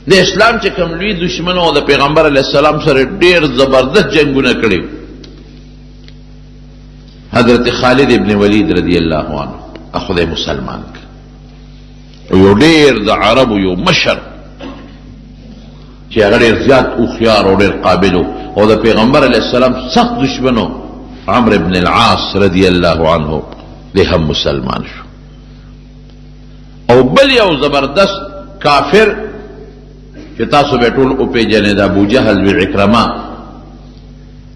د اسلام چې کوم لوی دشمن او د پیغمبر علیه السلام سره ډیر زبردست جنگونه کړي. حضرت خالد ابن ولید رضی الله عنه خدای مسلمان ک یو ډیر د عربو یو مشر چې هغه ډیر زیات هوښیار او ډیر قابل او د پیغمبر علیه السلام سخت دشمنو عمرو ابن العاص رضی الله عنه دی هم مسلمان شو. او بل یو زبردست کافر چې تاسو به ټول او پیژنئ د ابو جهل و عکرمه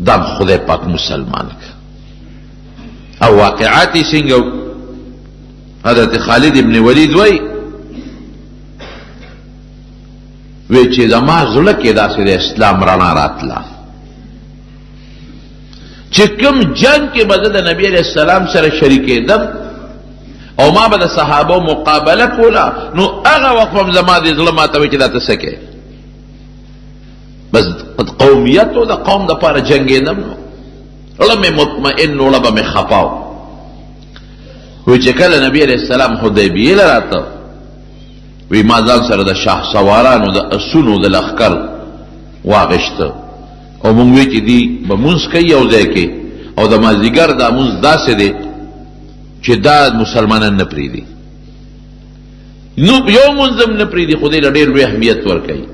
دا خدای پاک مسلمان ک او واقعاتی څنګه. حضرت خالد ابن ولید وای چې زما زړه کې داسې د اسلام رڼا راتله چې کوم جنگ کې به زه د نبي علیه السلام سره شریکېدم او ما به د صحابو مقابله کوله نو هغه وخت هم زما د زړه ماته وایي چې دا ته څه کوې بس قومیت او د قوم دپاره جنګېدم نو زړه مې مطمئن و زړه به مې خفه و. وی چې کله نبی علیه السلام حدیبیې له راته وی ما ځان سره د شاه سوارانو د اسونو د لښکر واغېسته او مونږ وی چې دی به مونځ کوي یو ځای کې او د مازدیګر دا مونځ داسې دی چې دا مسلمانان نه پرېږدي نو یو مونځ هم نه پرېږدي خو دې له ډېر لوی اهمیت ورکوي.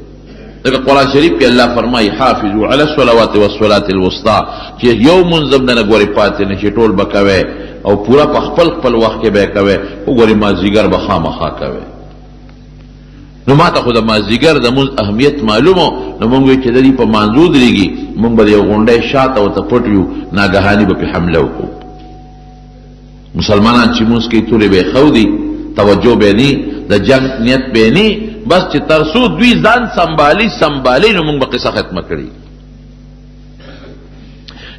لکه قرآن شریف کې الله فرمایي حافظوا علی الصلوات والصلاة الوسطى چې یو مونځ هم نه ګورې پاتې نه چې ټول به کوئ او پورا په خپل خپل وخت کې به کوئ وګورې مازدیګر به خامخا کوئ. نو ما ته خو د مازدیګر د مونځ اهمیت معلومو نو مونږ وایو چې د دې په مانځو درېږي مونږ به د یو غونډۍ شاته ورته پټ یو ناګهاني به پې حمله وکړو. مسلمانان چې مونځ کوي تورې به یې ښودي توجه به نه د جنګ نیت به نه بس چې تر څو دوی ځان سنبالي نو مونږ به قصه ختمه کړي.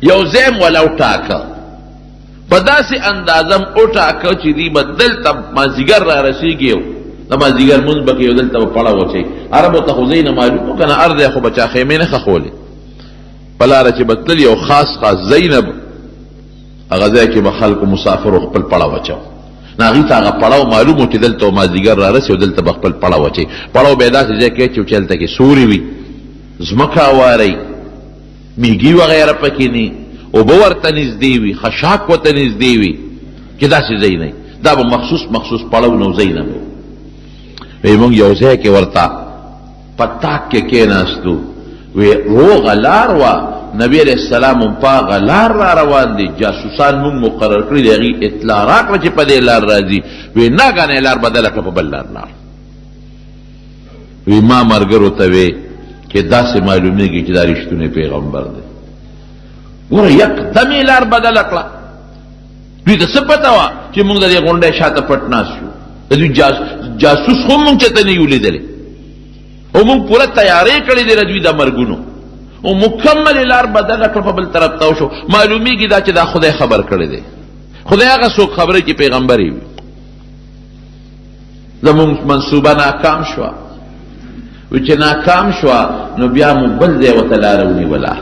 یو ځای م وله وټاکه په داسې اندازم وټاکه چې دوی به دلته مازدیګر را رسېږي د مازدیګر مونځ به کوي او دلته به پړه واچوي. عربو ته خو ځای نه معلوم و که نه ارض خو به چا خیمې نه ښخولې په لاره چې به تلل یو خاص ځای نه هغه ځای کې به خلکو مسافرو خپل پړه واچو نو هغوی ته هغه پړاو معلوم و چې دلته مازدیګر را رسي او دلته به خپل پړه واچوي. پړاو به یې داسې ځای کې اچوي چې هلته کې سوري وي ځمکه هوارئ میږي وغیره پکې نه اوبه ورته نږدې وي خشاک ورته نږدې وي چې داسې ځای نه دا به مخصوص پړو نو ځای نه وی مونږ یو ځای کې ورته په تاک کې کېناستو وی روغه لار وه نبی علیه السلام هم په هغه لار را روان دي جاسوسان مونږ مقرر کړي د هغې اطلاع راکړه چې په دې لار راځي وی ناګانې لار بدله کړه په بل لار لاړ. وی ما ملګرو ته وی چې داسې معلومیږي چې دا رښتونی پیغمبر دی ګوره یکدم یې لار بدله کړه. دوی ته څه پته وه چې مونږ د دې غونډۍ شاته پټ ناست شو د دوی جاسوس خو مونږ چېرته نه یو لیدلی او مونږ پوره تیاری کړې دی د دوی د مرګونو او مکمل لار بدله کړه په بل طرف ته وشو. معلومیږي دا چې دا خدای خبر کړی دی خدای هغه څوک خبره چې پیغمبر یې وي. زمونږ منصوبه ناکام شوه وی چې ناکام شوه نو بیا مو بل ځای ورته لاره ونیوله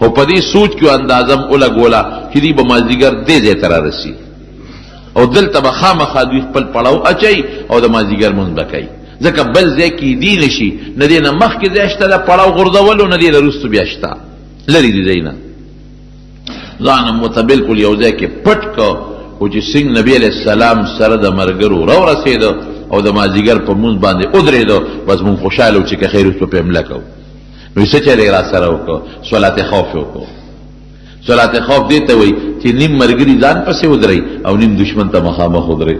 او په دې سوچ کې اندازه م ولګوله چې دوی به مازدیګر دې ځای ته رارسي او دلته به خامخا دوی خپل پړاو اچوي او د مازدیګر مونځ به کوي ځکه بل ځای کې دی نه شي نه دې نه مخکې ځای شته د پړاو غورځولو نه دې نه وروستو بیا شته لرې دي ځای نه ځان هم ورته بلکل یو ځای کې پټ که او چې څنګه نبي علیه السلام سره د ملګرو راورسېده او د مازدیګر په مونځ باندې ودرېده بس مونږ خوشحاله و چې که خیر وشو په حمله کوو نو څه چلې را سره وکړو صلات خوف وکړو. صلات خوف دې ته وایي چې نیم ملګري ځان پسې ودرئ او نیم دشمن ته مخامخ ودرئ.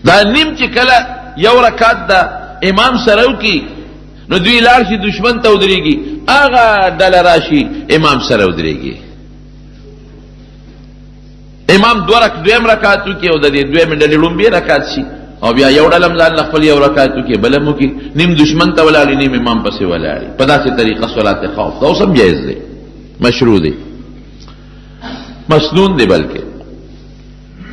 دا نیم چې کله یو رکعت د امام سره وکړي نو دوی لاړ شي دشمن ته ودرېږي هغه ډله راشي امام سره ودرېږي. امام دویم رکعت وکړي او د دې دویمې ډلې لومبی رکعت شي او بیا یو ډله هم ځان له خپل یو رکعت وکړي بله هم وکړي نیم دشمن ته ولاړي نیم امام پسې ولاړي په داسې طریقه صلات خوف دا اوس هم جایز دی مشروع دی مسنون دی. بلکې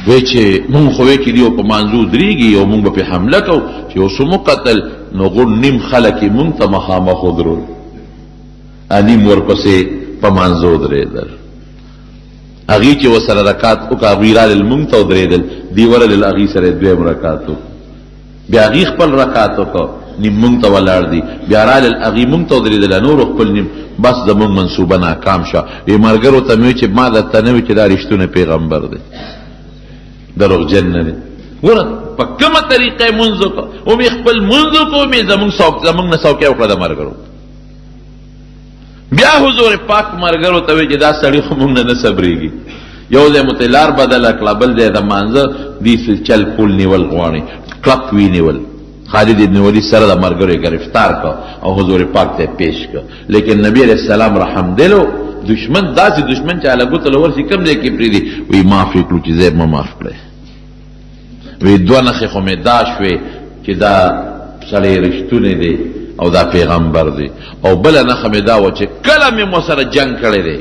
وی چې مونږ خو وی چې دیو په مانځو درېږي او مونږ به پې حمله کوو چې اوس مو قتل نو غون نیم خلک یې مونږ ته مخامخ ودرول نیم ورپسې په مانځو درېدل هغې چې ورسره رکات وکړه هغوی رالل مونږ ته ودرېدل دی ورلل هغې سره دویم رکات وکړو بیا هغې خپل رکعت وکړو نیم مونږ ته ولاړ دي بیا رالل هغې مونږ ته ودرېدله نورو خپل نیم بس زمونږ منصوبه ناکام شوه وی ملګرو ته مې وی چې ما درته نه وي چې دا رښتونی پیغمبر دی دروغجن نه دی ګوره په کومه طریقه یې مونځ وکړو ومې خپل مونځ وکړو ومې زمونږ نه سوکیا وکړه د ملګرو بیا حضور پاک ملګرو ته وی چې دا سړي خو مونږ نه صبرېږي یو ځای مو ته لار بدله کړه بل ځای د مانځه دې چل پول نیول غواړي کلک وینیول خالد ابن ولید سره د ملګرو یې گرفتار کړ او حضور پاک ته پیش کړ لیکن نبی علیہ السلام رحم دلو دشمن داسې دشمن چې هله ګوته له ورسي کوم ځای کې پرېږدي وی معاف یې کړو چې ځای مه معاف کړی وی دوه نښې خو مې دا شوې چې دا سړی رښتونی دی او دا پیغمبر دی او بله نښه مې دا وه چې کله مې ورسره جنګ کړی دی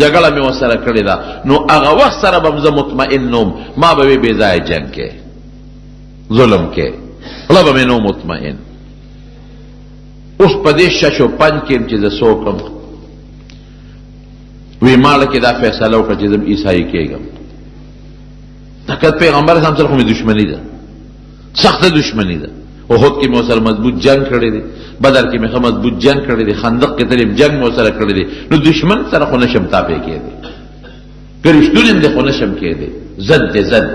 جګړه مې ورسره کړې ده نو هغه وخت سره به زه مطمئن نوم ما به وی بې ځایه جنګ کې ظلم کې خلا به مې نو مطمئن اوس په دې شش و پنج کې چې زه څوکم وی ماله کې دا فیصله وکړه چې زه عیسایي کېږم حقیقت پیغمبر اسلام سره خو مې دشمني ده سخته دشمني ده احد کې مې سره مضبوط جنگ کړی دی بدر کې مې مضبوط جنگ کړی دی خندق کې تلیم جنگ مې سره کړی دی نو دشمن سره خو نشم تابع کېدی که رښتونی دی خو نشم کېدی ضد دی ضد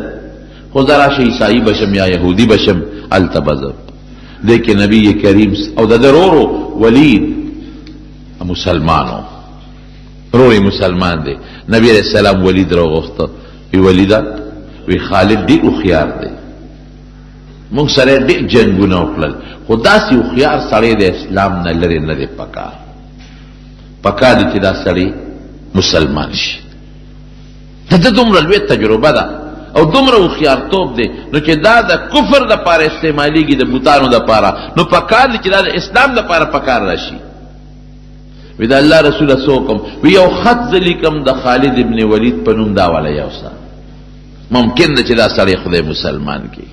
خو زه راشه عیسایي بشم یا یهودي بشم هلته به زه دی کې نبی کریم او د ده رورو ولید مسلمانو رور مسلمان دی نبی علیہ السلام ولید راوغوښته وی ولیده وی خالد ډېر هوښیار دی مونږ سره ډېر جنګونه وکړل خو داسې هوښیار سړی د اسلام نه لرې نه دی پکار دی چې دا سړی مسلمان شي د ده دومره لوی تجربه ده او دومره هوښیارتوب دی نو چې دا د کفر دپاره استعمالیږي د بوتانو دپاره نو پکار دی چې دا د اسلام دپاره پکار راشي وی د الله رسوله څه وکړم وی یو خط زه لیکم د خالد ابن ولید په نوم دا والا یو څه ممکن ده چې دا سړی خدای مسلمان کی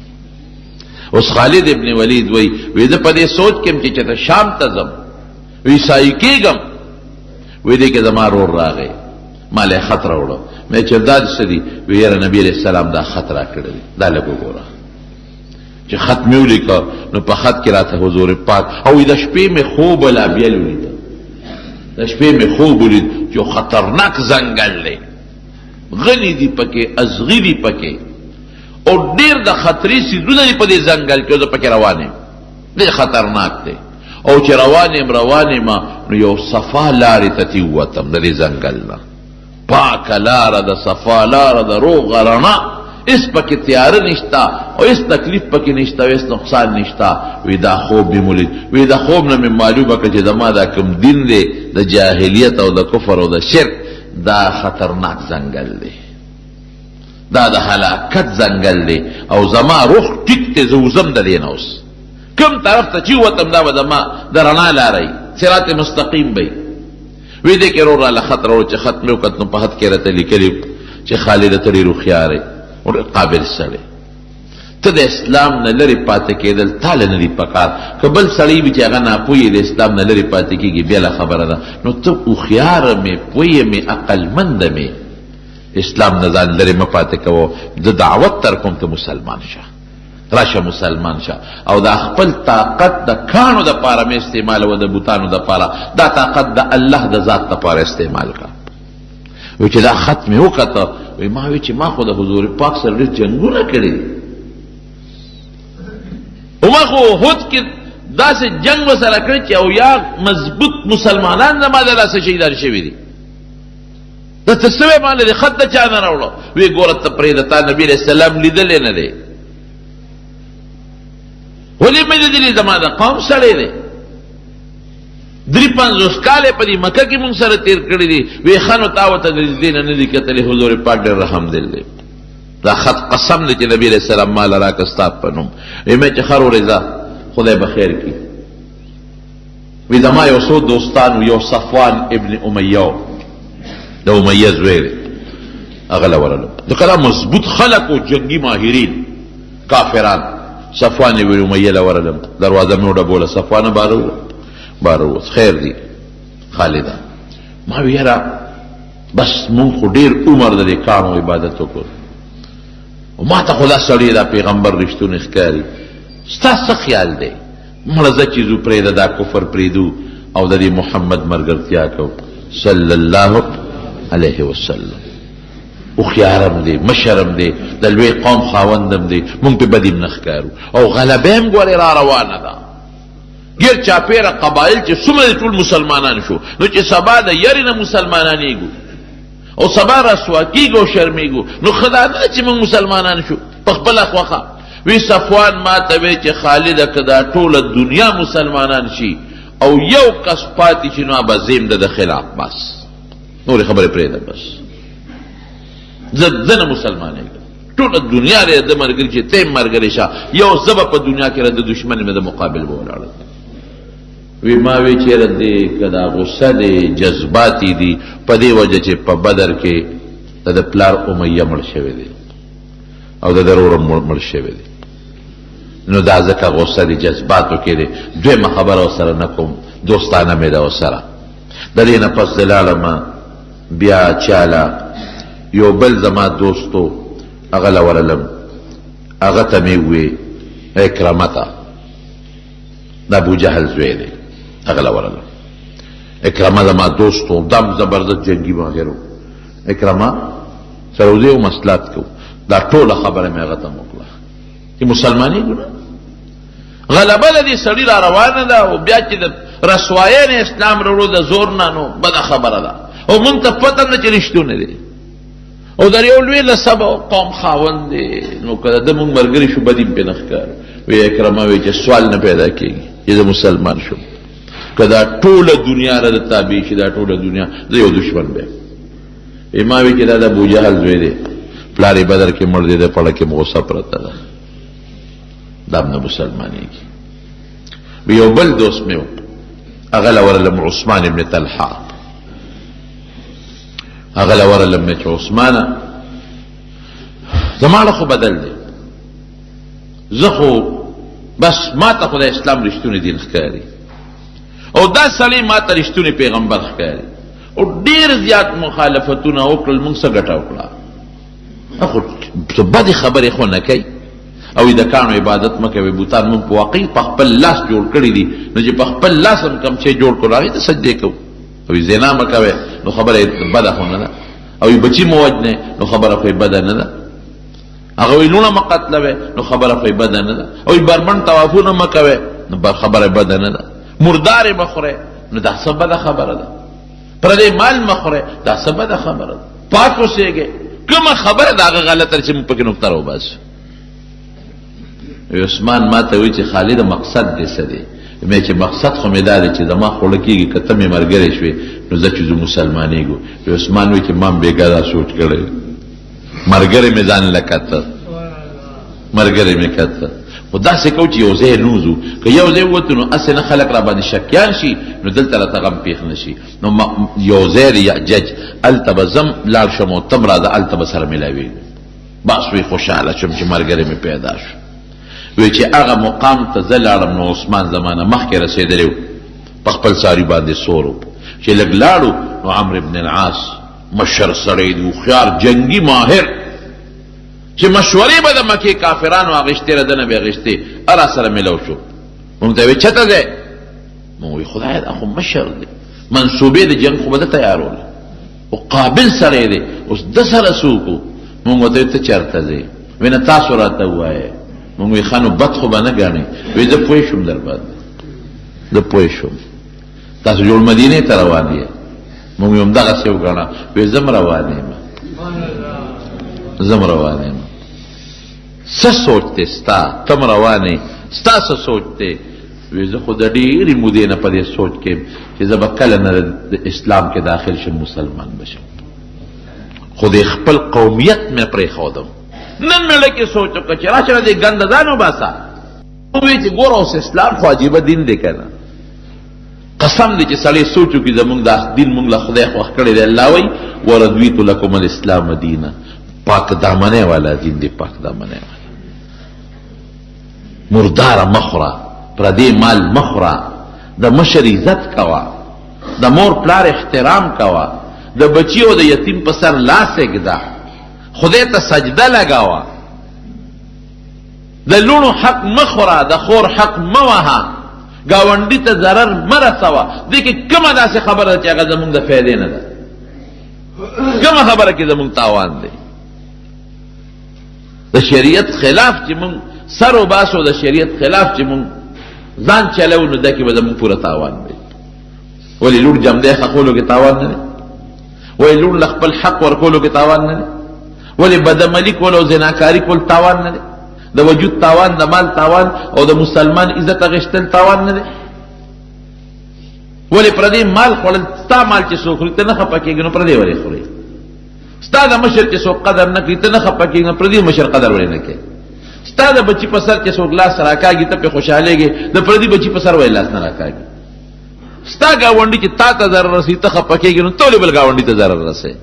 اوس خالد ابن ولید وی زه په دې سوچ کې چې چېرته شام ته ځم وی عیسایي کېږم وی دې کې زما رور راغی ما له خط راوړو مې چې دا څه دي وی یاره نبي علیہ السلام دا خط راکړی دی دا لږ وګوره چې خط مې ولیکه نو په خط کې راته حضور پاک او د شپې مې خوب الابیل ولیده د شپې مې خوب ولید چې خطرناک ځنګل دی غنی دی پکې ازغی دی پکې او ډیر د خطرې سیدونه دی په دې ځنګل کې زه پکې روان یم ډېر خطرناک دی او چې روان یم نو یو صفا لارې ته تې ووتم د دې ځنګل نه پاکه لاره د صفا لاره د روغه رڼا هېڅ پکې تیاره نشته او هېڅ تکلیف پکې نشته او هېڅ نقصان نشته وی دا خوب مې مولید وی د خوب نه مې معلومه کړه چې زما دا کوم دین دی د جاهلیت او د کفر او د شرک دا خطرناک ځنګل دی دا د هلاکت ځنګل دی او زما روح ټیک دی زه وځم د دې نه اوس کوم طرف ته چې ووتم دا به زما د رڼا لاره وي صراط مستقیم به وی دې کې رور راله خط راوړو چې خط مې وکت نو په خط کې راته لیکلي چې خالد ته ډېر هوښیار یې او قابل سړی ته د اسلام نه لرې پاتې کېدل تاله نه دي پکار که بل سړی وي چې هغه ناپوهه د اسلام نه لرې پاتې کېږي بېله خبره ده نو ته هوښیاره مې پوهه مې عقلمنده مې اسلام نه ځان لرې مه پاتې کوو زه دعوت در کوم ته مسلمان شه راشه مسلمان شه او دا خپل طاقت د کاڼو دپاره مې استعمالوه د بوتانو دپاره دا طاقت د الله د ذات دپاره استعمال کړه وی چې دا خط مې وکته وی ما وی چې ما خو د حضور پاک سره ډېر جنګونه کړي دي او ما خو احد کې داسې جنګ ورسره کړی چې او یا مضبوط مسلمانان زما د لاسه شهیدان شوي دي درته څه وی ما د خط د چا نه راوړو وی ګوره ته پرېږده تا نبي علیه السلام لیدلی نه دی ولې مې لیدلی زما د قوم سړی دی 53 کاله په دې مکه کې مونږ سره تیر کړی دي وی خانو تاوته د دې نه دي کتلې حضور پاک ډېر رحم دل دی دا خط قسم دی چې نبی علیہ السلام مال راکه ستا په نوم وی مې چې خر ورځه خدای به خیر کړي وی زما یو څو دوستان یو صفوان ابن امیه د امیه زوی دی هغه له ورلو د کله مضبوط خلق او جنگي ماهرین کافران صفوان ابن امیه له ورلو دروازه مې وډبوله صفوان بارو خیر دی خالده ما ویرا بس مونږ خو ډېر عمر د دې کانو عبادت وکړو او ما ته خدا سړی دا پیغمبر رښتونی ښکاري ستا څه خیال دی مړه زه چې ځو پرېږده دا کفر پرېږدو او د دې محمد ملګرتیا کوو صلی الله علیه وسلم هوښیارم دی مشرم دی د لوی قوم خاوندم دی مونږ پې بدیم نه ښکارو او غلبه هم ګورې را روانه ده ګیر چاپېره قبایل چې څومره ټول مسلمانان شو نو چې سبا د یرې نه مسلمانانېږو او سبا رسوا کېږو او شرمېږو نو ښه دا نه چې مونږ مسلمانان شو په خپله خوښه وی صفوان ما ته وی چې خالده که دا ټوله دنیا مسلمانان شي او یو کس پاتې شي نو به زیم د خلاف بس نورې خبرې پرېږده بس زه نه مسلمانېږم ټوله دنیا دی د ملګري چې ته یې ملګری شه یو زه به په دنیا کې د دشمن مې د مقابل به ولاړه وی ما وی چېرې دی که دا غصه دی جذباتي دي په دې وجه چې په بدر کې د پلار امیه مړ شوی دی او د ضرور مړ شوی دی نو دا ځکه غصه دی جذباتو کې دی دویمه خبره ورسره نه کوم دوستانه مې ده ورسره د دې نه پس دلالمه بیا چاله یو بل زما دوستو هغه له ورلم هغه ته مې ووې اکرمه ته د ابوجهل زوی دی هغه له ورلم اکرمه زما دوستو دم زبردست جنګي ماهر و اکرمه سره وځې و مصلحت کوو دا ټوله خبره مې هغه ته وکړه چې مسلمانېږو نه غلبه د دې سړي را روانه ده او بیا چې د رسوایۍ نه اسلام راوړو د زور نه نو بده خبره ده او مونږ ته پته نه چې رښتونه دی او در یو لوی لسبه قوم خاوند دی نو که د مونږ ملګري شو بدي م پې نه ښکارو وی اکرمه وی چې سوال نه پیدا کېږي چې زه مسلمان شم که دا ټوله دنیا را د تابع شي دا ټوله دنیا زه یو دشمن بیم ما وی چې دا د ابوجهل زوی دی پلار یې بدر کې مړ دی د پړه کې غصه پرته ده دا هم نه مسلمانېږي یو بل دوست مې و هغه له ورلم عثمان ابن طلحه هغه له ورلم مې چې عثمانه زما له خو بدل دی زه خو بس ما ته خو د اسلام رښتونی دین ښکاري او دا سړی ما ته رښتونی پیغمبر ښکاري او ډېر زیات مخالفتونه وکړل مونږ څه ګټه وکړه خو بدې خبرې خو نه کوي او د کاڼو عبادت مه کوئ بوتان مونږ په واقعي په خپل لاس جوړ کړي دي نو چې په خپل لاس هم کوم شی جوړ کړو هغې ته سجدې کوو او زنا مه کوئ نو خبره یې بده خو نه ده او بچي مه وجنئ نو خبره خو یې بده نه ده هغه وایي لوڼه مه قتلوئ نو خبره خو یې بده نه ده او بربند طوافونه مه کوئ نو خبره یې بده نه ده مردارې مه خورئ نو دا څه بده خبره ده پردی مال مه خورئ دا څه بده خبره ده پاک اوسېږئ کومه خبره د هغه غلطه چې موږ پکې نقطه راوباسو عثمان ما ته وایي چې خالده مقصد دې څه دی مې چې مقصد خو مې دا دی چې زما خوله کېږي که ته مې ملګری شوې نو زه چې زه مسلمانېږو عثمان وایي چې ما هم بېګا دا سوچ کړی ملګری مې ځان له کته ملګری مې کته خو داسې کوو چې یو ځای نوځو که یو ځای ووتو نو هسې نه خلک را باندې شکیان شي نو دلته راته غم پېښ نه شي نو یو ځای دی یعجج هلته به ځم لاړ شم او تم راځه هلته به سره میلاوېږو بس وی خوشحاله شم چې ملګری مې پیدا شو وی چې هغه مقام ته زه لاړم نو عثمان زمانه مخکې رسېدلی و په خپل ساري باندې سور و چې لږ لاړو نو عمرو بن العاص مشر سړی دی هوښیار جنګي ماهر چې مشورې به د مکې کافرانو اخېستې را دنه به اخېستې را سره میلو شو مونږ ته وی چته دی مونږ وی خدایه دا خو مشر دی منصوبې د جنګ خو به ده تیاروله او قابل سړی دی اوس ده سره څوک و مونږ ورته وی ته چېرته ځې وی نه تاسو راته ووایئ مونږ وی ښه نو بد خو به نه ګڼئ وی زه پوه شوم در باندې زه پوه شوم تاسو جوړ مدینې ته روان یې مونږ وی همدغسې وګڼه وی زه م روان یم زه م روان یم څه سوچ دی ستا ته م روان یې ستا څه سوچ دی وی زه خو د ډېرې مودې نه په دې سوچ کې چې زه به کله نه د اسلام کې داخل شم مسلمان بشم خو د خپل قومیت مې پرېښودم نن مې لکه سوچ وکړه چې راشه د دې ګنده ځان وباسه ووایي چې ګوره اوس اسلام خو عجیبه دین دی که نه قسم دی چې سړی سوچ وکړي زمونږ دا دین مونږ له خدای خوښ کړی دی الله وایي ورضویت لکم الاسلام دینا پاک دامنۍ والا دین دی پاک دامنۍ والا مرداره مخوره پردی مال مخوره د مشر عزت کوه د مور پلار احترام کوه د بچی او د یتیم په سر لاس ایږده خدای ته سجده لګاوه د لونو حق مخوره، د خور حق موها، گاونډي ته ضرر مرسوه. دې کې کومه داسې خبره ده چې هغه زمونږ د فایدې نه ده؟ کومه خبره کې زمونږ تاوان دی؟ د شریعت خلاف چې مونږ سر و باسو، د شریعت خلاف چې مونږ ځان چلو، نو دا کې به زمونږ پوره تاوان دی. ولې لور جمدی حقولو کې تاوان نه دی؟ ولې لور له خپل حق ورکولو کې تاوان نه دی؟ ولې بدعملي کول او زناکاري کول تاوان نه دی؟ د وجود تاوان، د مال تاوان او د مسلمان عزت اغشتل تاوان نه دی؟ ولې پردې مال خوړل، ستا مال چې څوک خوري ته نه خفه کېږي، نو پردې ولې خوري؟ ستا د مشر چې څوک قدر نه کوي ته نه خفه کېږي، نو پردې مشر قدر ولې نه کوي؟ ستا د بچی په سر چې څوک لاس راکاږي ته پې خوشحالېږي، د پردې بچی په سر ولې لاس نه راکاږي؟ ستا ګاونډي چې تا ته ضرر رسي ته خفه کېږي، نو ته ولې بل ګاونډي ته ضرر رسوي؟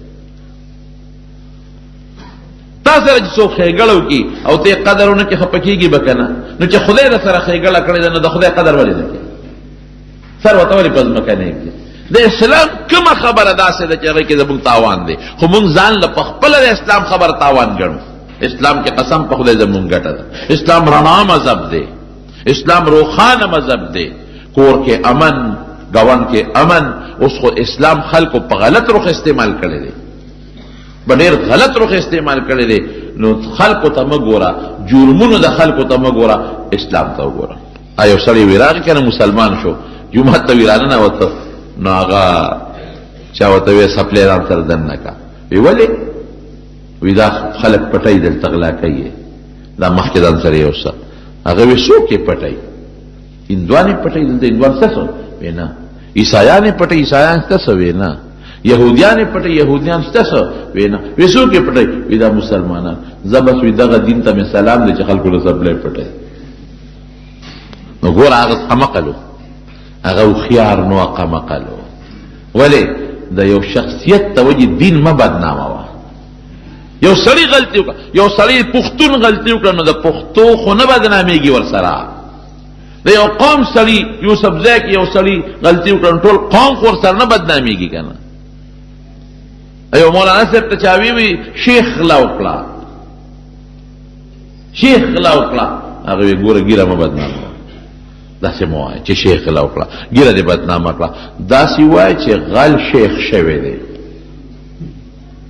تا سره چې څوک ښېګړه وکړي او ته یې قدر ونه کړې خفه کېږي به که نه؟ نو چې خدای در سره ښېګړه کړې ده، نو د خدای قدر ولې نه کوې؟ سر ورته ولې په ځمکه نه ږدي؟ د اسلام کومه خبره داسې ده چې هغې کې زموږ تاوان دی، خو موږ ځان له په خپله د اسلام خبره تاوان ګڼو. اسلام کې قسم په خدای زموږ ګټه ده. اسلام رڼا مذهب دی، اسلام روښانه مذهب دی. کور کې امن، ګاونډ کې امن. اوس خو اسلام خلکو په غلط رخ استعمال کړی دی، په ډېر غلط رخ استعمال کړی دی. نو خلکو ته مه ګوره، جرمونو د خلکو ته مه ګوره، اسلام ته وګوره. یو سړی وی راغی که نه مسلمان شو، جومات ته وی راننوته، نو هغه چا ورته وی سپلی ران سره دننه کا. وی ولې؟ وی دا خلک پټی دلته غلا کوي، دا مخکې ځان سره یو څه. هغه وی څوک یې پټی؟ هندوان یې پټی دلته؟ هندوان څه څه؟ وی نه. عیسایان یې پټی؟ عیسایان څه څه؟ وی نه. یهودیان یې پټی؟ یهودیان څه څه؟ وی نه. وی څوک یې پټی؟ وی دا مسلمانان. زه بس وی دغه دین ته مې سلام دی چې خلکو له سپلی پټی. نو ګوره هغه قمقلو، هغه هوښیار نو قمقلو. ولې؟ د یو شخصیت ته وجې دین مه بدنامه وه. یو سړی غلطي وکړه، یو سړی پښتون غلطي وکړه، نو د پښتو خو نه بدنامېږي ورسره. د یو قوم سړي یوسفزی کې یو سړي غلطي وکړه، نو ټول قوم خو ورسره نه بدنامېږي که نه؟ یو مولانا صاحب ته چا وی شیخ غلا وکړه، شیخ غلا وکړه. هغه وی ګوره ګیره مه بدنامه، داسې مه وایه چې شیخ غلا وکړه، ګیره دې بدنامه کړه. داسې وایه چې غل شیخ شوی دی،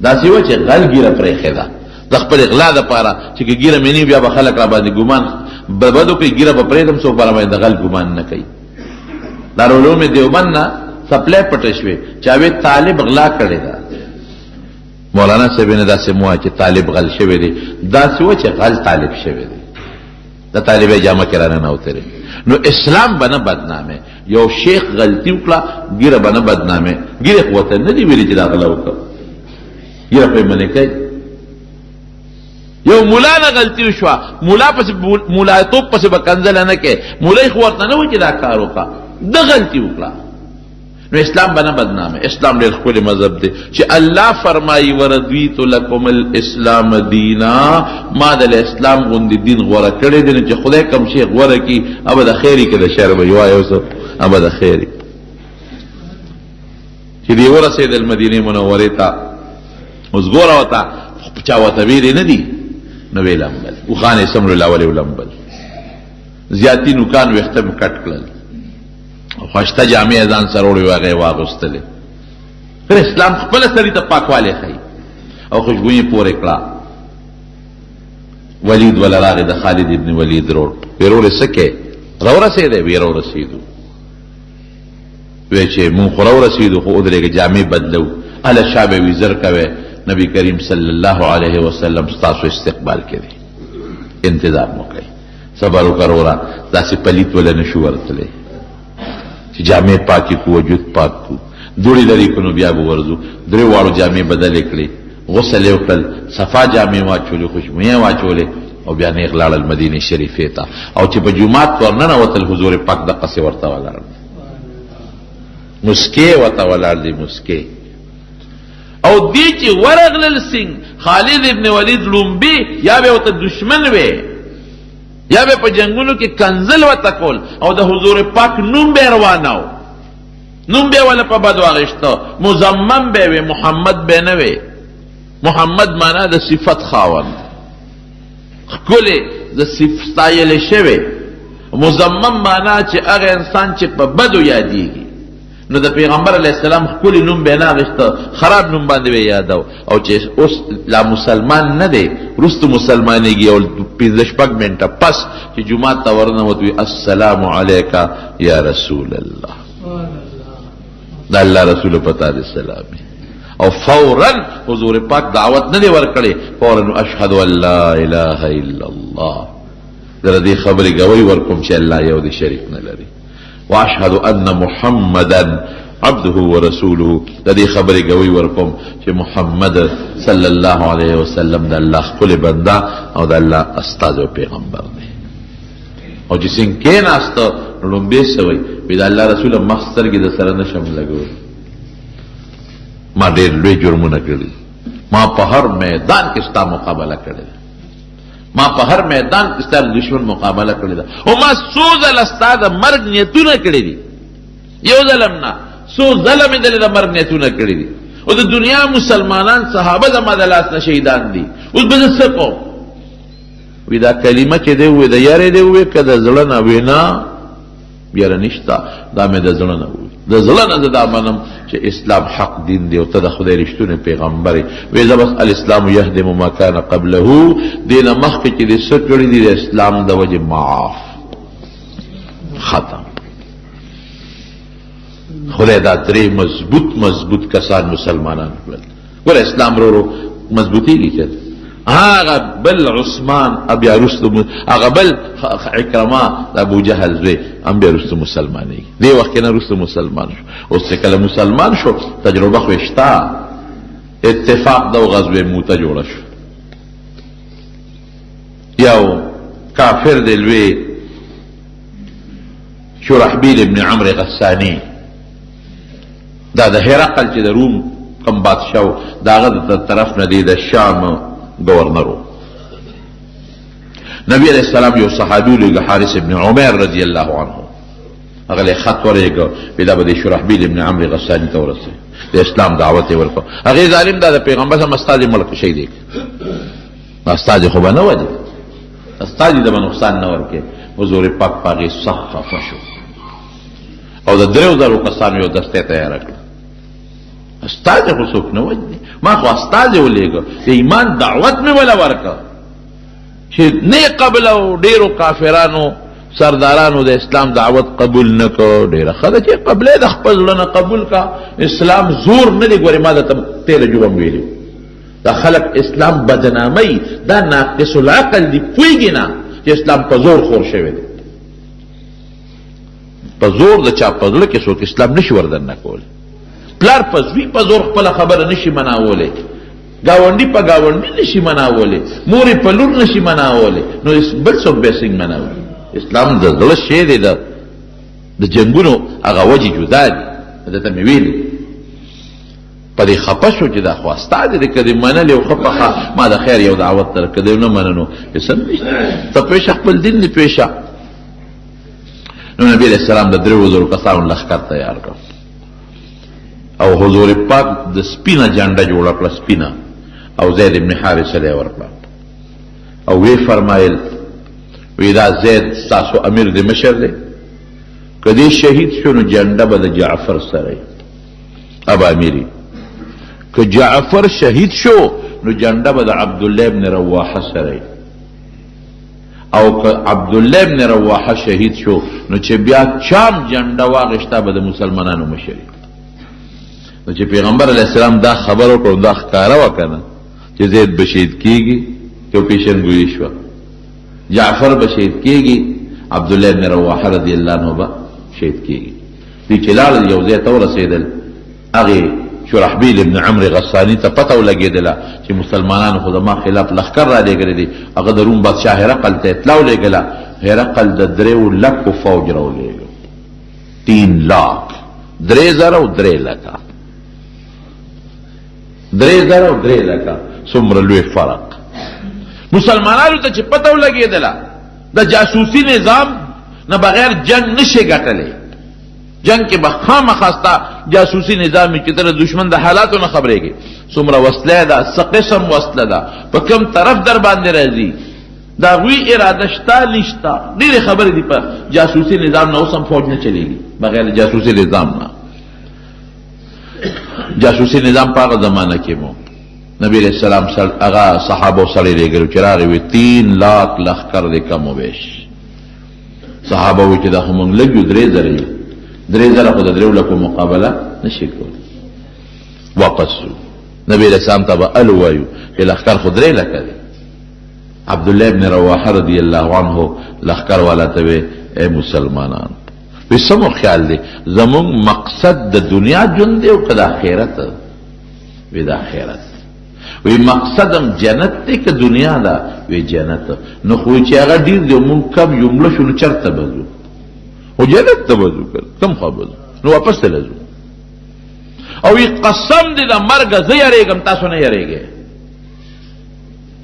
داسې وایه چې غل ګیره پرېښې ده د خپل غلا دپاره، چې که ګیره مې نه بیا به خلک را باندې ګمان بد وکړي، ګیره به پرېږدم څوک به را باندې د غل ګمان نه کوي. دارالعلوم دیوبند نه سپلی پټه شوې، چا وی طالب غلا کړې ده. مولانا صاحب نه داسې مه وایه چې طالب غل شوی دی، داسې وایه چې غل طالب شوی دی، د طالبې جامه کې را ننوتلی. نو اسلام به نه بدنامه. یو شیخ غلطي وکړه، ګیره به نه بدنامه. ګیره خو ورته نه دي ویلي چې دا غلا وکړه، ګیره خو یې منې کوي. یو مولا نه غلطي وشوه، مولا پسې مولایتوب پسې به کنځله نه کوي، مولای خو ورته نه وایي چې دا کار وکړه، ده غلطي وکړه. نو اسلام به نه بدنامه. اسلام ډېر ښکلی مذهب دی چې الله فرمایي ورضیت لکم الاسلام دینا، ما د اسلام غوندې دین غوره کړی دی. نو چې خدای کوم شی غوره کړي، ابه د خیر کې د شر به وایي، اوس ابه د خیر چې دی ورسېدل مدینې منورې ته. اوس ګوره ورته چا ورته ویلې نه دي، نو ویې لمبل اوښان یې سمرو لاولې ولمبل، زیاتي نوکان ویښته مې کټ کړل، خوشته جامې ځان سره وړې وې هغه یې واغوستلې. پھر اسلام خپله سړي ته پاکوالی ښیي او خوشبویي پورې کړه. ولید وله راغی د خالد ابن ولید روډ، وی روډې څه کې راورسېدی؟ وی راورسېدو. وی چې مونږ خو راورسېدو، خو ودرېږه جامې بدلو. هله شا به وي زر کوی، نبی کریم صلی الله علیه وسلم ستاسو استقبال کې دی، انتظار مو کوي. صبر وکړه وروره، داسې پلیت وله نه شو ورتلی چې جامې پاکې کو، وجود پاک کو، دوړې لرې کو، نو بیا به ورځو. درې واړو جامې بدلې کړې، غسل یې وکړل، صفا جامې واچولې، خوشبویې واچولې، او بیا نیغ لاړل مدینې شریفې ته. او چې په جومات ورننوتل، حضور پاک دقسې ورته ولاړ دی، مسکې ورته ولاړ دی، مسکې. او دی چې ورغلل سنگ خالد ابن ولید لومبي، یا به ورته دشمن وی، یا به په جنگونو کې کنزل ورته کول، او د حضور پاک نوم به رواناو، نوم به ولا په بد واغشته، مزمم به وی، محمد به نه وی. محمد معنا د صفت خاوند، ښکلی د ستایل شوی. مزمم معنا چې هغه انسان چې په بدو یادېږي، نو د پیغمبر علیه السلام ښکلي نوم به یې نه اخېسته، خراب نوم باندې به یې یادو. او چې اوس لا مسلمان نه دی، وروسته مسلمانېږي او 5-6 منټه پس چې جومات ته ورنوت وي السلام علیکا یا رسول الله، دا الله رسول پتا دې سلام، او فوراً حضور پاک دعوت نه دی ورکړی، فوراً اشهد ان لا اله الا الله، در دې خبرې گوی ورکوم چې الله یو دی شریک نه لري، واشهد ان محمدا عبده ورسوله، د دې خبرې گوی ورکوم چې محمد صلی الله علیه وسلم د الله خپل بنده او د الله استاد او پیغمبر دی. او چې څنګه کېناسته لومبې سوی وي د الله رسول مخ سترګې د سره نشم لګوي، ما ډېر لوی جرمونه کړي، ما په هر میدان کې ستا مقابله کړې ده، ما په هر میدان کې ستا دشمن مقابله کړې ده، او ما څو ځله ستا د مرګ نیتونه کړي دي، یو ځل نه څو ځله مې د مرګ نیتونه کړي دي، او د دنیا مسلمانان صحابه زما د لاس نه شهیدان دي. اوس به زه څه کوم؟ وی دا کلمه چې دی وی د یارې دی وی که د زړه نه وی نه بیاره نشته، دا مې د زړه نه وی، د زړه نه زه دا منم چې اسلام حق دین دی او ته د خدای رښتونی پیغمبر یې. وی زه بس الاسلام یهدم ما کان قبله، دې نه مخکې چې دې څه کړي دي د اسلام د وجې معاف، ختم. خدای دا درې مضبوط کسان مسلمانان کړل. ګوره اسلام رو مضبوطیږي که هغه بل عثمان بیا رستو، هغه بل عکرمه د ابو جهل زوی هم بیا رستو مسلمانېږي. دې وخت کې نه رستو مسلمان شو. اوس چې کله مسلمان شو تجربه خو شته، اتفاق د غزوه موته جوړه شو. یو کافر دی لوی شرحبیل ابن عمرو غسانی، دا د هرقل چې د روم کم بادشاو د هغه د طرف نه دی د شام گورنرو. نبی علیہ السلام یو صحابي ولېږه حارث ابن عمر رضی الله عنه، هغه له خط ورېږه پیدا به د شرحبیل ابن عمرو غسانی ته ورسېد، د اسلام دعوت یې ورکړ. هغې ظالم دا د پیغمبر سم استاد ملک شهید یې کړ، استاد خو به نه وجه، استاد یې د به نقصان نه ورکړي. حضور پاک په هغې سخت خفه شو او د 3000 کسانو یو دسته تیاره کړه. استاد خو څوک نه وجني، ما خو استاد یې ولېږه، د ایمان دعوت مې وله ورکړه چې نه قبل او ډېرو کافرانو سردارانو د اسلام دعوت قبول نه کړ. ډېره ښه ده چې قبله د خپل زړه نه قبول کا. اسلام زور نه دی. ګورې ما درته تېره جوبه م ویلي، دا خلک اسلام بدنامۍ، دا ناقص العقل دي، پوهېږي نه چې اسلام په زور خور شوی دی. په زور د چا په زړه کې څوک اسلام نشي وردننه کولی. پلار په زوی په زور خپله خبره نشي مناولی، گاونډي په گاونډي نشي مناولی، مورې په لور نشي مناولی، نو بل څوک بیا څنګه مناولی؟ اسلام د زړه شی دی، د جنګونو هغه وجې جدا دي. درته مې ویلي په دې خفه شو چې دا خو استاد دی، که دې منلې او ښه پخه ما د خیر یو دعوت در که دې نه مننو څه نشته، ته پېشه خپل دین دې پېشه. نو نبی علیہ السلام د 3000 کسانو لښکر تیار کړ او حضور پاک د سپینه جنډه جوړه کړه، سپینه، او زید ابن حارثه له ورکړه او وی فرمایل وی دا زید تاسو امیر دی، مشر دی، کدی شهید شو نو جنډه به د جعفر سره ابا امیری، که جعفر شهید شو نو جنډه به د عبد الله ابن رواحه سره، او که عبد الله ابن رواحه شهید شو نو چې بیا چام جنډه واغشته به د مسلمانانو مشري. نو چې پیغمبر علیه السلام دا خبر وکړو، دا ښکاره وکنه چې زید به شهید کېږي، یو پیشنګویي شوه، جعفر به شهید کېږي، عبد الله ابن رواحه رضی الله عنه به شهید کېږي. دوی چې لاړل یو ځای ته ورسېدل، هغې شرحبیل ابن عمرو غسانی ته پته ولګېدله چې مسلمانانو خو زما خلاف لښکر را لېږلی دی. هغه د روم بادشاه هرقل ته اطلاع ولېږله، هرقل د 3 لکو فوج را ولېږه، 3 لاک، 3000 او 3 لکه، 3000 او 3 لکه، څومره لوی فرق. مسلمانانو ته چې پته ولګېدله د جاسوسي نظام نه بغیر جنگ نشي ګټلی، جنگ کې به خامخا ستا جاسوسي نظام چې ته د دشمن د حالاتو نه خبرېږي، څومره وسله ده، څه قسم وسله ده، په کوم طرف در باندې راځي، دا غوی اراده شتا نشتا ډېرې خبرې دي په جاسوسي نظام نه اوس هم فوج نه چلېږي بغیر جاسوسي نظام نه جاسوسي نظام په هغه زمانه کې مو نبی علیہ السلام هغه صحابه سړی لېږلو چې راغی وي 3 لاک لښکر دی کم و بیش صحابه وایي چې دا خو موږ لږ یو 3,000 یو 3,000 خو د 3 لکو مقابله نشي کولی واپس شو نبی علیہ السلام ته به ال وایو چې لښکر خو 3 لکه دی عبدالله ابن رواحه رضی الله عنه لښکر والا ته وی اے مسلمانان وی سمو خیال دی زمون مقصد د دنیا ژوند دی او که د آخرت وی د آخرت وی مقصدم جنت دی که دنیا ده وی جنت نو خو چې هغه ډیر دی مونږ کم یمله شو نو چرته بځو خو جنت ته بځو کم خوا بځو نو واپس ته لځو او وی قسم دی د مرګ زه یریږم تاسو نه یریږئ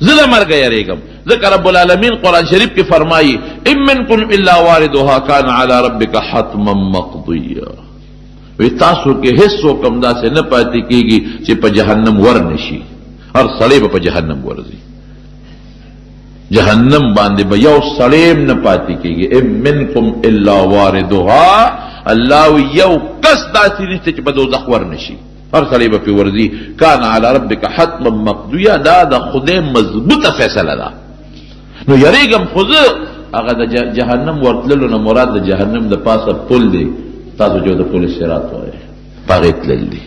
زه د مرګ یریږم ذکر رب العالمین قرآن شریف کی فرمائی ان منکم الا واردها کان علی ربک حتما مقضیا وی تاسو کې هیڅ حکم داسې نه پاتې کیږي چې په جهنم ورنشي هر سړی به په جهنم ورځي جهنم باندې به یو سړی نه پاتې کیږي ان منکم الا واردها الله یو کس داسې نشته چې په دوزخ ورنشي هر سړی به پې ورځي کان علی ربک حتما مقضیا دا د خدای مضبوطه فیصله ده نو یریږم خو زه هغه د جهنم ورتللو نه مراد د جهنم د پاسه پل دی تاسو جو د پل صراط وایي په هغې تلل دي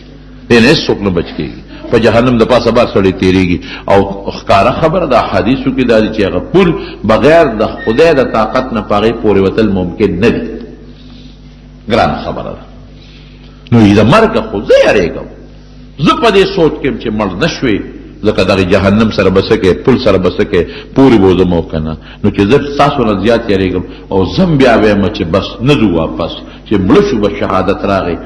دې نه هېڅوک نه بچ کېږي په جهنم د پاسه بار سړی تېرېږي او ښکاره خبره د احادیثو کې دا دي چې هغه پل بغیر د خدای د طاقت نه په هغې پورې وتل ممکن نه دي ګرانه خبره ده نو د مرګه خو زه یریږم زه په دې سوچ کې چې مړ نه شوې ځکه دغه جهنم سره به څه کوې پل سره به څه کوې پورې به وځم او که نه نو چې زه ستاسو نه زیات یریږم او زم بیا وایم چې بس نه ځو واپس چې مړه شو به شهادت راغی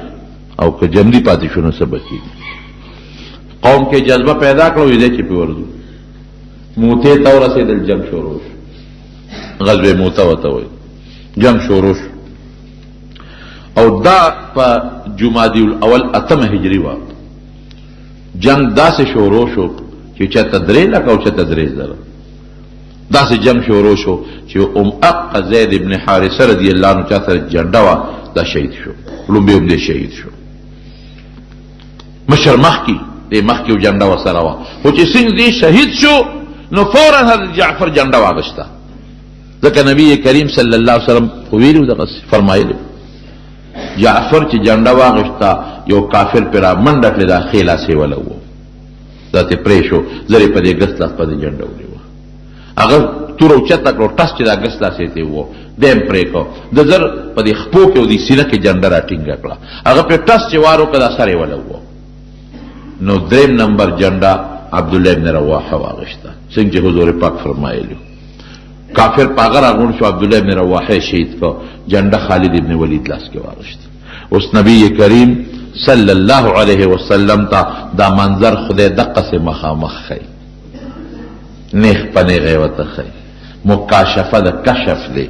او که جمدي پاتې شو نو څه به کېږي قوم کې جذبه پیدا کړه ویدی چې پې ورځو موتې ته ورسېدل جنګ شروع شو غزوې موته ورته وایي جنګ شروع شو او دا په جمادی الاول 8 هجري وه جنگ داسې شروع شو چې چاته 3 لکه او چاته 3,000 داسې جنگ شروع شو چې اق زید ابن حارثه رضی الله عنه چا سره جنډه وه دا شهید شو لومبی هم دې شهید شو مشر مخکې دې مخکې جنډه ورسره وه خو چې څنګه دې شهید شو نو فورا حضرت جعفر جنډه واغشته ځکه نبی کریم صلی الله علیه وسلم خو ویلي دغسې فرمایلي جعفر چې جنډه واغشته یو کافر پر را منډه کړې دا ښې لاسې وله و دا ترې پرې شو زر یې په دې ګس لاس باندې جنډه ونیوه هغه توره اوچته کړو ټس چې دا ګس لاسې ته و دی هم پرې کړو د زر په دې خپو کې او دې سینه کې جنډه را ټینګه کړه هغه پرې ټس چې وار وکړه دا سر یې وله و نو 3 نمبر جنډه عبدالله ابن رواحه واغشته څنګه چې حضور پاک فرمایلی کافر پاغه راغون شو عبدالله ابن رواحه شهید کو جنډه خالد ابن ولید لاس کې واغشت اوس نبی کریم صلی الله علیه وسلم ته دا منظر خدای دقه سه مخامخ خی نیخ پنی غیوته خی مکاشفه د کشف دی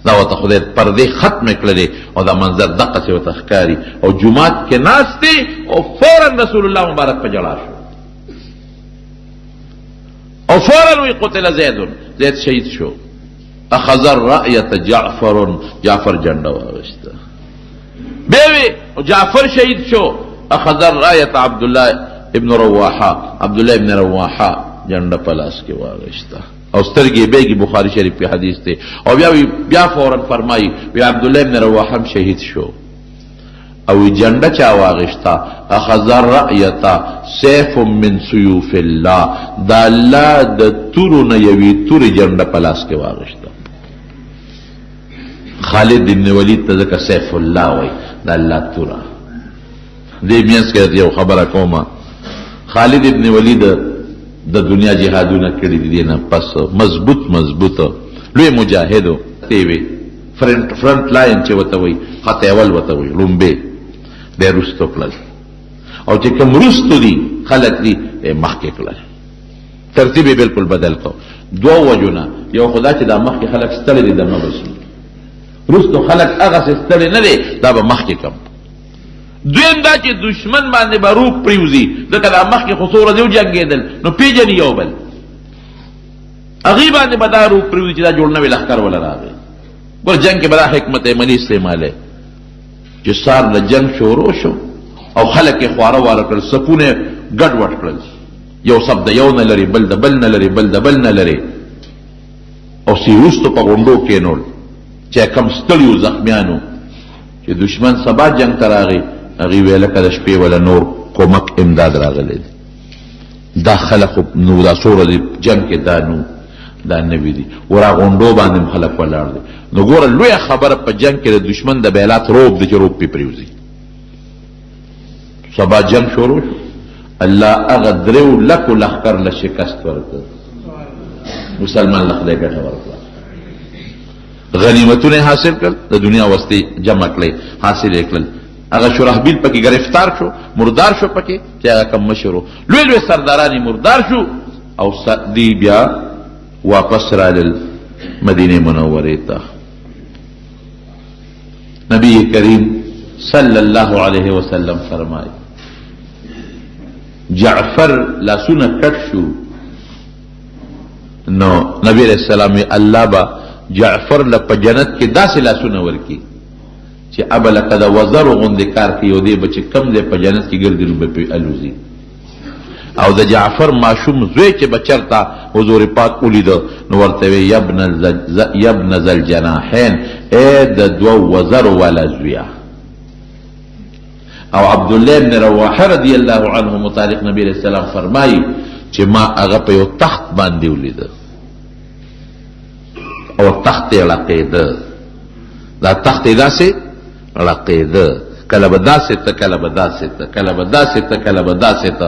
دا وته خدای پردې ختم کړلې او دا منظر دقه سه وته ښکاری او جمعات کې ناشتي او فورا رسول الله مبارک په جلا شو او فورا وی قتل زید شهید شو اخذ الرأیت جعفر جنډه واغشته بیوی جعفر شهید شو اخذ الرأیت عبدالله ابن رواحه جنډه پلاس کې واغشته او سترګې بیگی بخاری شریف کی حدیث ته او بیا فورا فرمایي وی عبدالله ابن رواحه شهید شو او جنډه چا واغشتا اخذ الرأیت سیف من سیوف الله دا الله د تورو نه یوی تور جنډه پلاس کې واغشتا خالد بن ولید ته ځکه سیف الله وای دا الله توره دې میاس کې یو خبره کومه خالد ابن ولید د دنیا جهادونه کړي دي نه پس مضبوط لوی مجاهدو تی وی فرنٹ لاین چې وته وي خط اول وته وي لومبه د رستو کړل او چې کوم رستو دي خلک دي مخکې کړل ترتیب بالکل بدل کو دو وجونه یو خدا چې د مخکې خلک ستړي دي دمه بشي رستو خلک هغه ستړي نه دي دا به مخکې کم دویم دا چې دشمن باندې به روح پریوزي ځکه د مخکې خو څومره دی وجنګېدل نو پیژني یو بل هغې باندې به دا روپ پرېږدي چې دا جوړ نوی لښکر وله راغی. ګوره جنګ کې به دا حکمت عملي استعمالی چې سار له جنګ شروع شو او خلک یې خواره واره کړل، صفونه ګډ وډ کړل، یو صف د یو نه لري، بل د بل نه لري، بل د بل نه لري، او سیوستو په غونډو کېنول چې کم ستړي زخمیانو چې دشمن سبا جنگ ته راغی. هغې ویله که د شپې وله نور کومک امداد راغلی دی. دا خلق نو دا سوره دی جنگ کې دا نوي دي، ورا غونډو باندې خلک ولاړ دي. نو ګوره لویه خبره په جنگ کې د دشمن د بیلات روب دی چې روب پې پرېوځي. سبا جنگ شروع شو، الله هغه 3 لکو لښکر له شکست ورکړ، مسلمان له خدای ګټه ورکړه، غنیمتونه حاصل کړل، د دنیا وسطې جمع کړئ حاصل یې کړل. هغه شرحبیل پکې گرفتار شو، مردار شو پکې چې هغه کم مشر و، لوی لوی سرداران مردار شو او دی بیا واپس رالل مدینه منورې ته. نبی کریم صلی الله علیه وسلم فرمایي جعفر لاسونه کټ شو، نو نبی علیہ السلام الله با جعفر له په جنت کې داسې لاسونه ورکی چې اب لکه د وزر غوندې کار کوي، او دی به چې کم دی په جنت کې ګرځي نو به پې الوزي. او د جعفر ماشوم زوی چې به چرته حضور پاک ولیده نو ورته وی یبن ذوالجناحین، ای د 2 وزر والا زویه. او عبدالله بن رواحه رضی الله عنه متعلق نبی علیہ السلام فرمایي چې ما هغه په یو تخت باندې ولیده او تخت یې لقیده، دا تخت یې داسې لقیده، کله به داسې ته کله به داسې ته کله به داسې ته کله به داسې ته،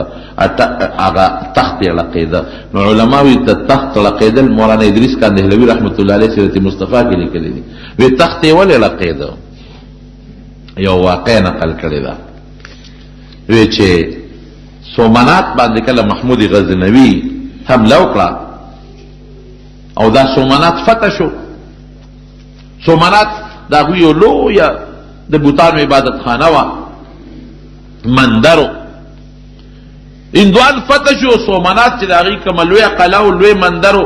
هغه تخت یې لقیده. نو علماوی ته تخت لقیدل مولانا ادریس کاندهلوي رحمت الله علیه سیرت مصطفی کې لیکلی دي. وی تخت یې ولې لقیده؟ یو واقع نقل کړې ده، وی چې سومنات باندې کله محمود غزنوي حمله وکړه او دا سومنات فتح شو. سومنات دا هغوی یو لویه د بوتانو عبادت خانه وه، مندرو هندوان فتح شو. سومنات چې د هغې کومه لویه قلعه او لوی مندرو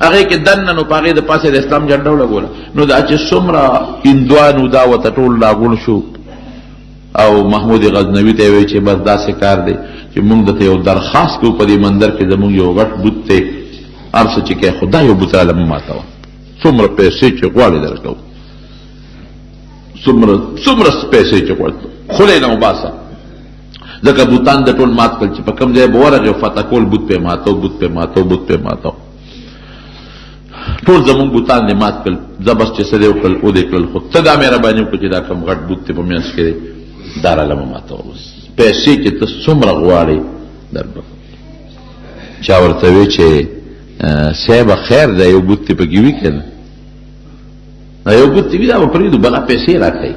هغې کې دننه نو په هغې د پاسه د اسلام جنډه ولګوله. نو دا چې څومره هندوانو دا ورته ټول راغون شو او محمود غزنوي ته یې وایي چې بس داسې کار دی چې موږ درته یو درخواست کوو په دې مندر کې زموږ یو غټ بوت دی، هر څه چې کوې خو دا یو بوت راله مه ماتوه، څومره پیسې چې غواړې درکوو، څومره پیسې چې غواړې خولې نه وباسه. ځکه بوتان د ټول مات کړل چې په کوم ځای به ورغې فتح کول بوت پې ماتو بوت پې ماتو بوت پې ماتو، ټول زمونږ بوتان دې مات کړل. زه بس چې څه دې وکړل او دې کړل، خو ته دا مهرباني وکړه چې دا کوم غټ بوت دی په منځ کې دی دا راله مه ماتوه، بس پیسې چې ته څومره غواړې دربه. چا ورته وی چې صاحبه خیر دی یو بوت دې پکې وي که نه؟ یو بوت دې وي دا به پرېږدو، بله پیسې راکوي،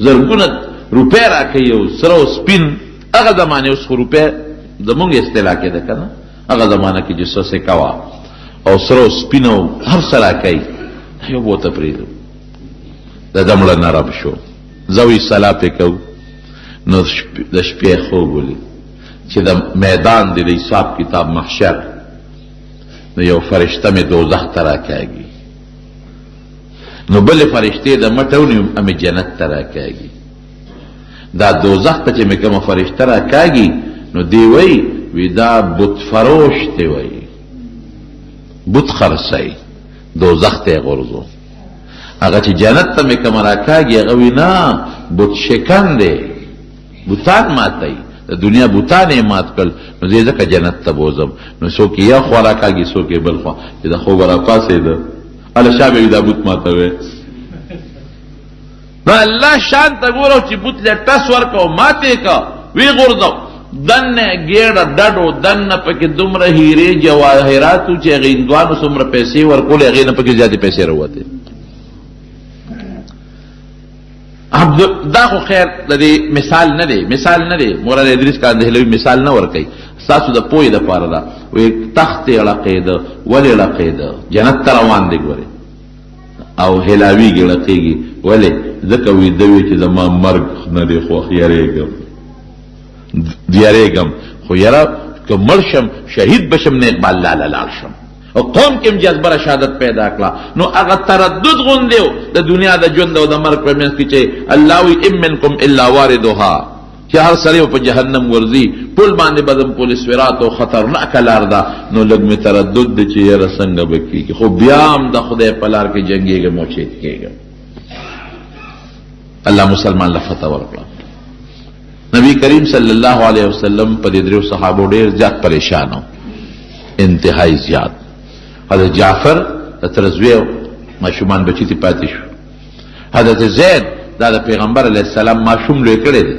زرګونه روپۍ راکوي، یو سره او سپین. هغه زمانې اوس خو روپۍ زمونږ اصطلاح کې ده که نه، هغه زمانه کې چې څه سکه وه او سره او سپین او هر څه راکوي، یو به ورته پرېږدو. د ده مړه نرم شو، زه وی صلاح پې کوو نو د شپې خوب ولید چې د میدان دی د حساب کتاب محشر نو یو فرشته مې دوزخ ته راکاږي، نو بلې فرشتې د مټه ونیوم امې جنت ته راکاږي. دا دوزخ ته چې مې کومه فرشته راکاږي نو دی وی دا بت فروش دی، وی بت خرڅی دوزخ ته یې غورځو. هغه چې جنت ته مې کومه راکاږي هغه وی نه بت شکن دی، بوتان ماتوي، د دنیا بوتان یې مات کړل، نو زه ځکه جنت ته بوځم. نو څوک یې خوا راکاږي څوک یې بل خوا، چې د خوبه راپاڅېده هله شا به وي دا بوت ماتوی. نو الله شان ته ګوره چې بوت له ټس ورکړه او ماتې که وی غورځو، دنه ګېډه ډډو دنه پکې دومره هیرې جواهراتو چې هغې هندوانو څومره پیسې ورکولې هغې نه پکې زیاتې پیسې راوتې. دا خو خیر د دې مثال نه دی مولانا ادریس کاندهلوي مثال نه ورکوي، ستاسو د پوهې دپاره ده. وی تخت یې لقیده، ولې لقیده؟ جنت ته روان دی ګورې او هلاویږي لقیږي، ولې؟ ځکه ویده وي چې زما مرګ نه دی خوښ، یریږم خو یاره که مړ شم شهید بشم نیک به الله له لاړ شم. او قوم کې جذبه شهادت پیدا کړه نو هغه تردد غوندیو د دنیا د ژوند او د مرګ په منځ کې چې الله وی ام منکم الا واردها چې هر سړی په جهنم ورځي پل باندې بدم پل سورات او خطرناک لار ده نو لږ می تردد دي چې یې څنګه وکړي خو بیا هم د خدای په لار کې جنگيږي موچید کېږي الله مسلمان له فتح ورکړه نبی کریم صلی الله علیه وسلم په دې درو صحابو ډېر زیات پریشانو انتهایی زیات حضرت جعفر ترزوی ماشومان بچی تی پاتې شو حضرت زید دا د پیغمبر علیه السلام ماشوم لوی کړی دی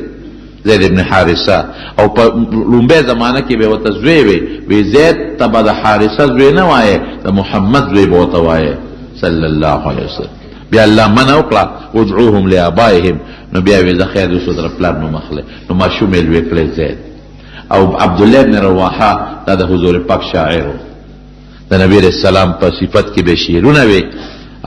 زید ابن حارثه او په لومبه زمانہ کې به وته زوی وی زید تبع د حارثه زوی نه وایي د محمد زوی به وته وایي صلی الله علیه وسلم بیا الله منع وکړه ادعوهم لآبائهم نو بیا وی زه خیر اوسو در پلان نو مخله نو ماشوم یې لوی کړی زید او عبد الله بن رواحه دا د حضور پاک شاعر د نبی رسول سلام په صفت کې به شعرونه وي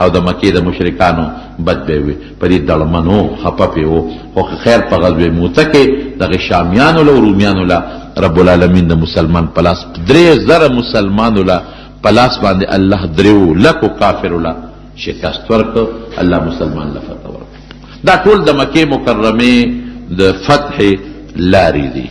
او د مکې د مشرکانو بد به وي په دې دړمنو خپه پیو خو خیر په غزوه موته کې د شامیانو له رومیانو له رب العالمین د مسلمان پلاس 3000 مسلمانو له پلاس باندې الله درو لکو کافر له شکست ورک الله مسلمان له فتح ورک دا ټول د مکې مکرمه د فتح لاري دي